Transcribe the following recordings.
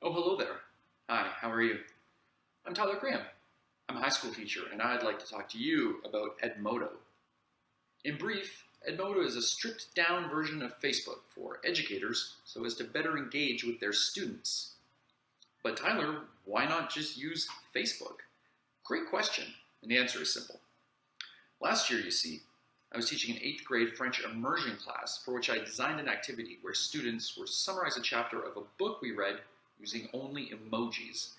Oh, hello there. Hi, how are you? I'm Tyler Graham. I'm a high school teacher, and I'd like to talk to you about Edmodo. In brief, Edmodo is a stripped down version of Facebook for educators so as to better engage with their students. But Tyler, why not just use Facebook? Great question, and the answer is simple. Last year, you see, I was teaching an 8th grade French immersion class for which I designed an activity where students were to summarize a chapter of a book we read using only emojis.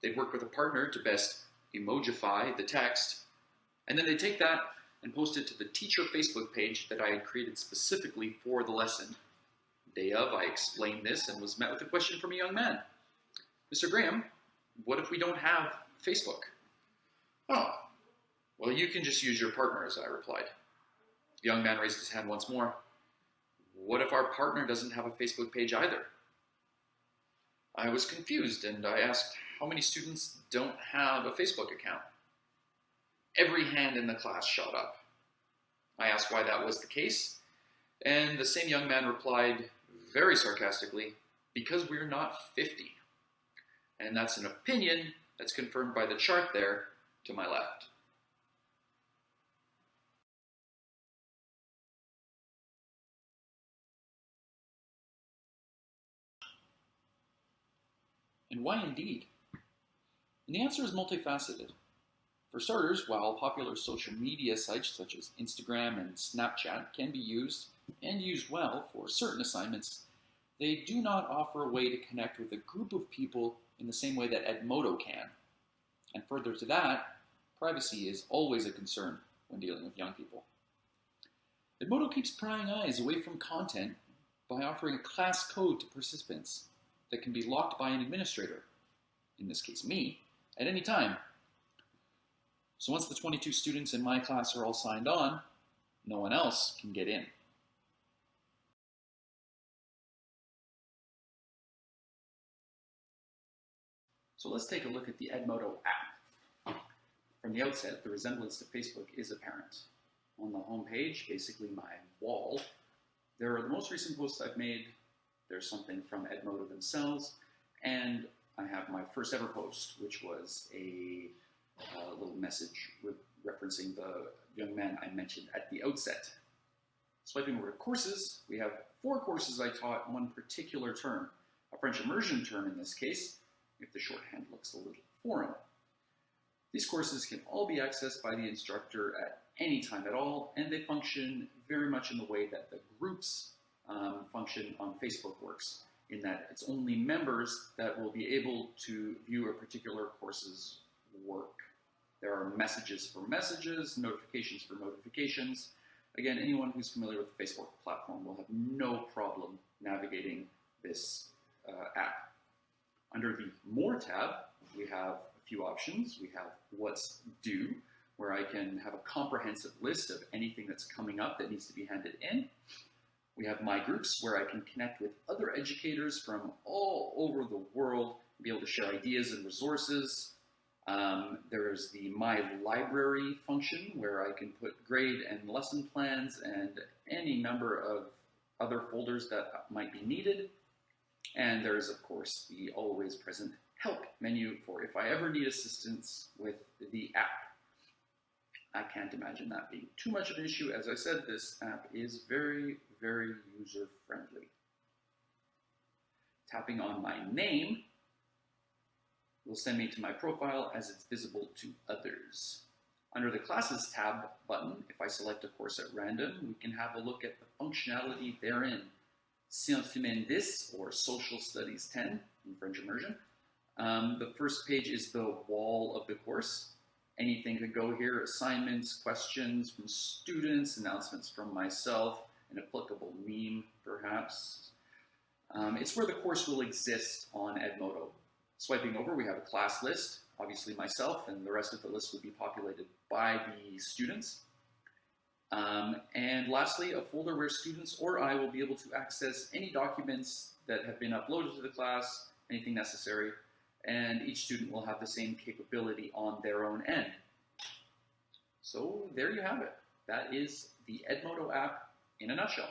They'd work with a partner to best emojify the text, and then they'd take that and post it to the teacher Facebook page that I had created specifically for the lesson. Day of, I explained this and was met with a question from a young man. Mr. Graham, what if we don't have Facebook? Oh, well, you can just use your partners, I replied. The young man raised his hand once more. What if our partner doesn't have a Facebook page either? I was confused and I asked how many students don't have a Facebook account. Every hand in the class shot up. I asked why that was the case, and the same young man replied very sarcastically, because we're not 50. And that's an opinion that's confirmed by the chart there to my left. And why indeed? And the answer is multifaceted. For starters, while popular social media sites such as Instagram and Snapchat can be used, and used well, for certain assignments, they do not offer a way to connect with a group of people in the same way that Edmodo can. And further to that, privacy is always a concern when dealing with young people. Edmodo keeps prying eyes away from content by offering a class code to participants that can be locked by an administrator, in this case me, at any time. So once the 22 students in my class are all signed on, no one else can get in. So let's take a look at the Edmodo app. From the outset, the resemblance to Facebook is apparent. On the home page, basically my wall, there are the most recent posts I've made. There's something from Edmodo themselves, and I have my first ever post, which was a little message referencing the young man I mentioned at the outset. Swiping over to courses, we have 4 courses I taught in one particular term, a French immersion term in this case, if the shorthand looks a little foreign. These courses can all be accessed by the instructor at any time at all, and they function very much in the way that the groups function on Facebook works, in that it's only members that will be able to view a particular course's work. There are messages for messages, notifications for notifications. Again, anyone who's familiar with the Facebook platform will have no problem navigating this app. Under the More tab, we have a few options. We have What's Due, where I can have a comprehensive list of anything that's coming up that needs to be handed in. We have My Groups, where I can connect with other educators from all over the world and be able to share ideas and resources. There's the My Library function, where I can put grade and lesson plans and any number of other folders that might be needed. And there's, of course, the always present Help menu for if I ever need assistance with the app. I can't imagine that being too much of an issue. As I said, this app is very, very user-friendly. Tapping on my name will send me to my profile as it's visible to others. Under the Classes tab button, if I select a course at random, we can have a look at the functionality therein. Sciences Humaines 10, or Social Studies 10 in French immersion. The first page is the wall of the course. Anything could go here: assignments, questions from students, announcements from myself, an applicable meme, perhaps. It's where the course will exist on Edmodo. Swiping over, we have a class list, obviously myself, and the rest of the list will be populated by the students. And lastly, a folder where students or I will be able to access any documents that have been uploaded to the class, anything necessary, and each student will have the same capability on their own end. So there you have it. That is the Edmodo app in a nutshell.